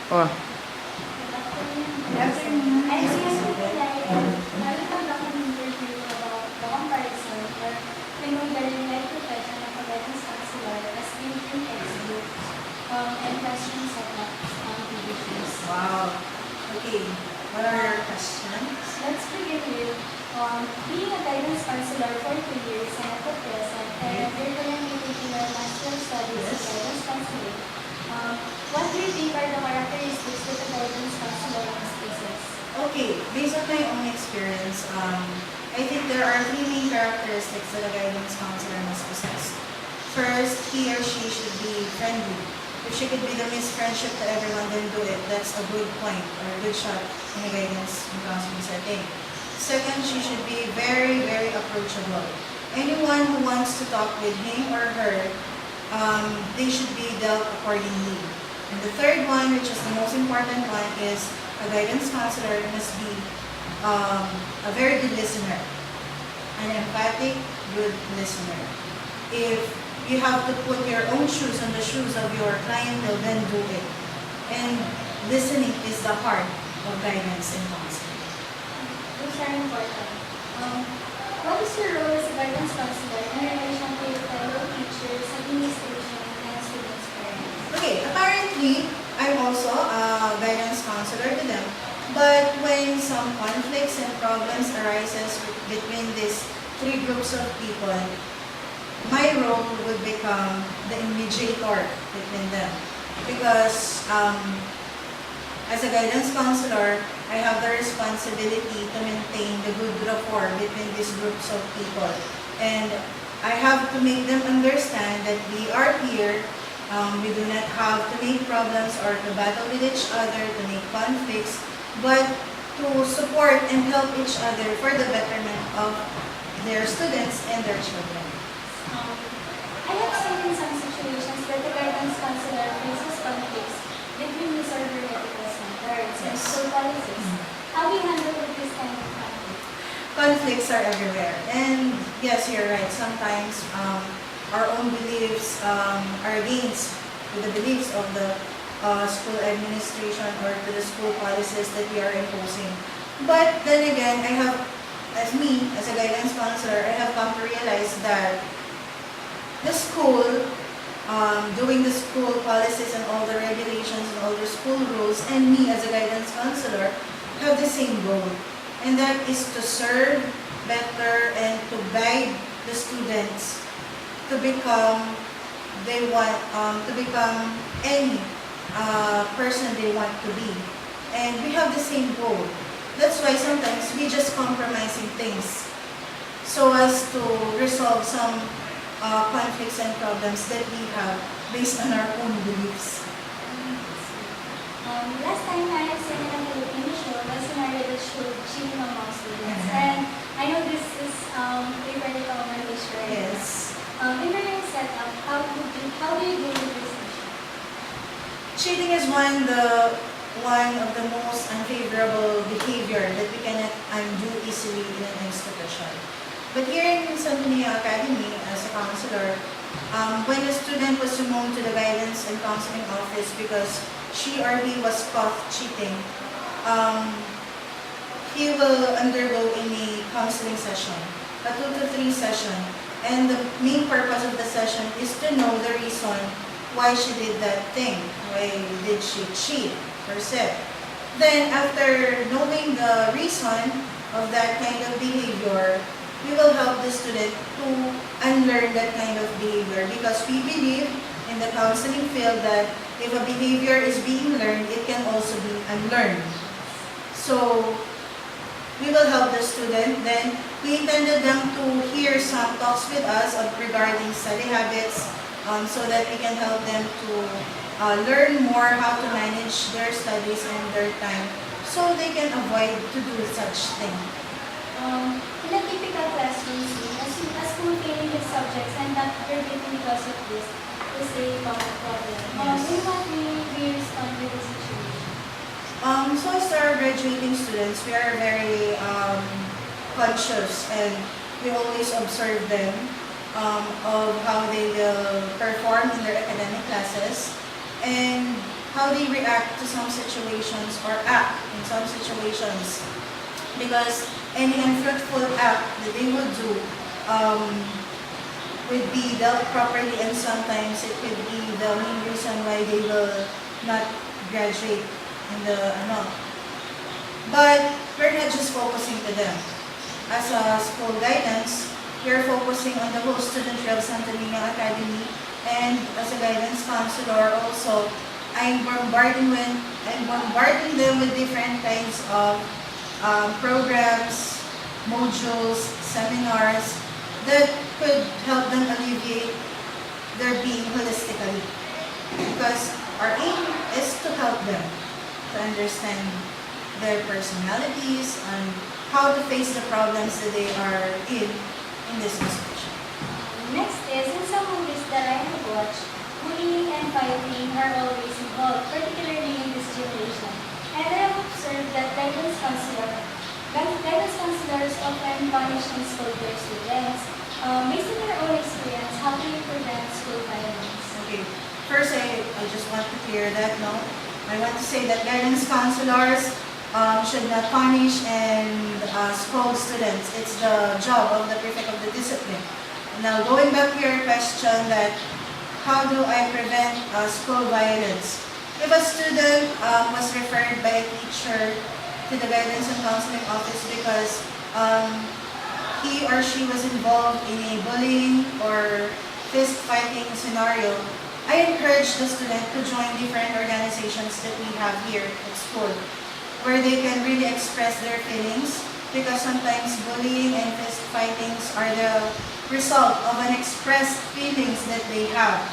Oh, Good afternoon. I'm Sian Mallari, and I will conduct an interview about the comparison or familiar life profession of a guidance counselor as in textbook and questions about divisions. Wow. Okay. What are your questions? Let's begin with being a guidance counselor for 2 years and at the present, and you're currently taking your Master of Studies in Guidance Counseling. What do you think are the characteristics that a guidance counselor must possess? Okay. Based on my own experience, I think there are three main characteristics that a guidance counselor must possess. First, he or she should be friendly. If she could be the Miss Friendship to everyone, then do it. That's a good point or a good shot in a guidance and counseling setting. Second, she should be very, very approachable. Anyone who wants to talk with him or her, they should be dealt accordingly. And the third one, which is the most important one, is a guidance counselor must be a very good listener, an empathic, good listener. If you have to put your own shoes on the shoes of your clientele, then do it. And listening is the heart of guidance and counseling. Those are important. What is your role as a guidance counselor in relation to your fellow teachers, administration, and students' parents? Okay, apparently, I'm also a guidance counselor to them. But when some conflicts and problems arises between these three groups of people, my role would become the mediator between them. Because as a guidance counselor, I have the responsibility to maintain the good rapport between these groups of people. And I have to make them understand that we are here. We do not have to make problems or to battle with each other, to make conflicts, but to support and help each other for the betterment of their students and their children. I have seen in some situations that the guidance counselor faces conflicts between his or her ethical standards and school policies. How do you handle this kind of conflict? Conflicts are everywhere. And yes, you're right. Sometimes our own beliefs are against the beliefs of the school administration or to the school policies that we are imposing. But then again, as a guidance counselor, I have come to realize that the school, doing the school policies and all the regulations and all the school rules, and me as a guidance counselor have the same goal. And that is to serve better and to guide the students to become any person they want to be. And we have the same goal. That's why sometimes we just compromising things so as to resolve some conflicts and problems that we have based on our own beliefs. Last time I have seen in a Filipino show was a scenario that showed cheating among students. And I know this is a very common issue, right? Yes. In your setup, how do you deal with this issue? Cheating is one of the most unfavorable behavior that we cannot undo easily in an institution. But here in Santonia Academy, as a counselor, when a student was summoned to the guidance and counseling office because she or he was caught cheating, he will undergo a counseling session, a 2 to 3 session. And the main purpose of the session is to know the reason why she did that thing. Why did she cheat, per se. Then, after knowing the reason of that kind of behavior, we will help the student to unlearn that kind of behavior, because we believe in the counseling field that if a behavior is being learned, it can also be unlearned. So, we will help the student. Then, we intended them to hear some talks with us regarding study habits, so that we can help them to learn more how to manage their studies and their time so they can avoid to do such thing. In a typical classroom scene, a school failing its subjects and not graduating because of this is a common problem. Yes. In what way do you respond to the situation? So as our graduating students, we are very conscious, and we always observe them of how they will perform in their academic classes and how they react to some situations or act in some situations. Because any unfruitful act that they would do would be dealt properly, and sometimes it could be the main reason why they will not graduate in the ano. But we're not just focusing to them. As a school guidance, we're focusing on the whole student of Santo Niño Academy, and as a guidance counselor also, I'm bombarding them with different kinds of programs, modules, seminars that could help them alleviate their being holistically. Because our aim is to help them to understand their personalities and how to face the problems that they are in this institution. Next is, in some movies that I have watched, bullying and fighting are always involved, particularly in this generation. And I have observed that guidance counselors often punish and scold their students. Based on your own experience, how do you prevent school violence? Okay, first I just want to clear that, no? I want to say that guidance counselors should not punish and scold students. It's the job of the prefect of the discipline. Now, going back to your question that how do I prevent school violence? If a student was referred by a teacher to the guidance and counseling office because he or she was involved in a bullying or fist fighting scenario, I encourage the student to join different organizations that we have here at school, where they can really express their feelings, because sometimes bullying and fist fightings are the result of unexpressed feelings that they have.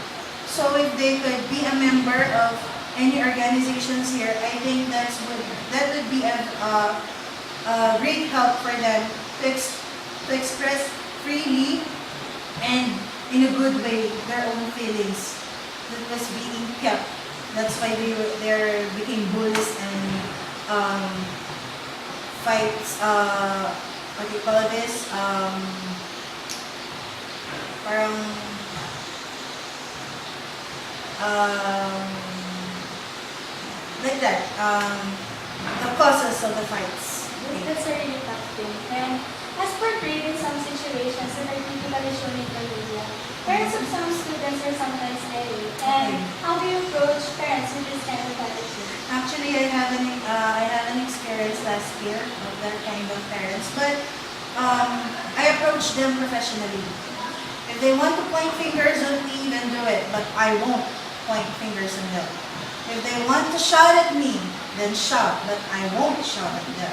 So if they could be a member of any organizations here, I think that would be a great help for them to express freely and in a good way their own feelings that was being kept. That's why they became bullies and fights, what do you call this? Parang like that, the causes of the fights. That's a really tough thing. And as portrayed in some situations that are typically shown in the media, parents of some students are sometimes irate. And how do you approach parents with this kind of attitude? Actually, I have an experience last year of that kind of parents, but I approach them professionally. If they want to point fingers at me, then do it, but I won't point fingers at them. If they want to shout at me, then shout, but I won't shout at them.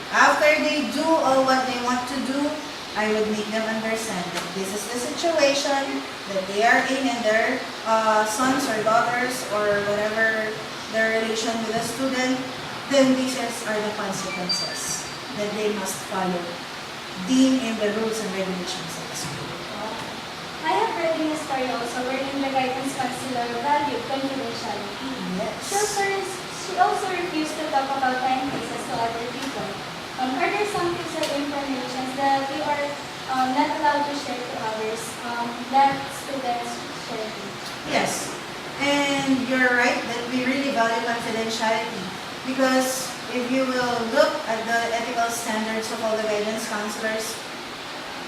After they do all what they want to do, I would make them understand that this is the situation that they are in, and their sons or daughters or whatever their relation with a student, then these are the consequences that they must follow, being in the rules and regulations of the school. I have read in a story also wherein the guidance counselor valued confidentiality. Yes. She also refused to talk about time cases to other people. Are there some tips or information that you are not allowed to share to others that students share with? Yes, and you're right that we really value confidentiality, because if you will look at the ethical standards of all the guidance counselors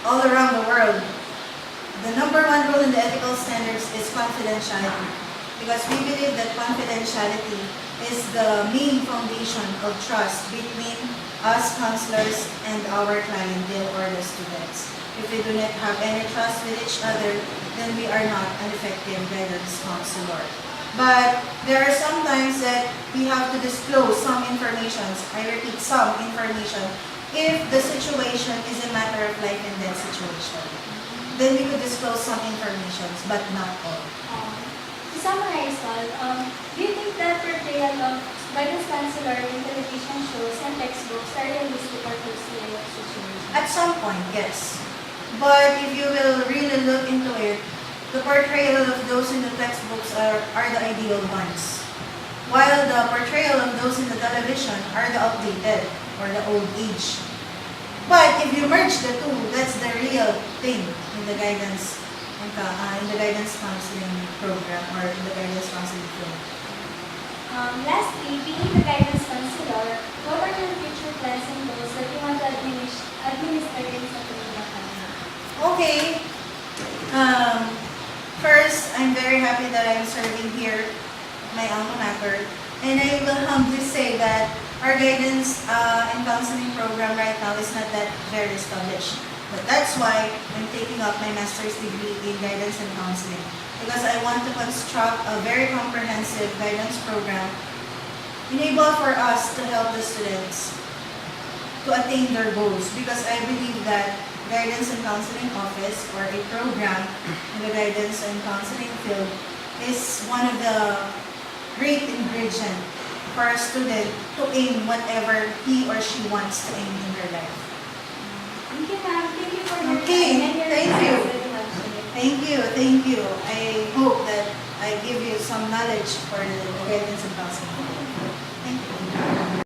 all around the world, the number one rule in the ethical standards is confidentiality, because we believe that confidentiality is the main foundation of trust between us counselors and our clientele or the students. If we do not have any trust with each other, then we are not an effective guidance counselor. But there are some times that we have to disclose some information, I repeat, some information, if the situation is a matter of life and death situation. Then we could disclose some information, but not all. To summarize all, do you think that portrayal of guidance counselor in television shows and textbooks are realistic or closely life situations? At some point, yes. But if you will really look into it, the portrayal of those in the textbooks are the ideal ones, while the portrayal of those in the television are the outdated or the old age. But if you merge the two, that's the real thing in the guidance counseling program or in the guidance counseling field. Lastly, being the guidance counselor, what are your future plans and goals that you want to administer in sa Pilipinas? Okay. Um, First, I'm very happy that I'm serving here, my alma mater. And I will humbly say that our guidance and counseling program right now is not that very established. But that's why I'm taking up my master's degree in guidance and counseling. Because I want to construct a very comprehensive guidance program enable for us to help the students to attain their goals. Because I believe that guidance and counseling office or a program in the guidance and counseling field is one of the great ingredient for a student to aim whatever he or she wants to aim in their life. Thank you, ma'am. Thank you for your Okay, time and your thank you. insights very much. Thank you. I hope that I give you some knowledge for the guidance and counseling.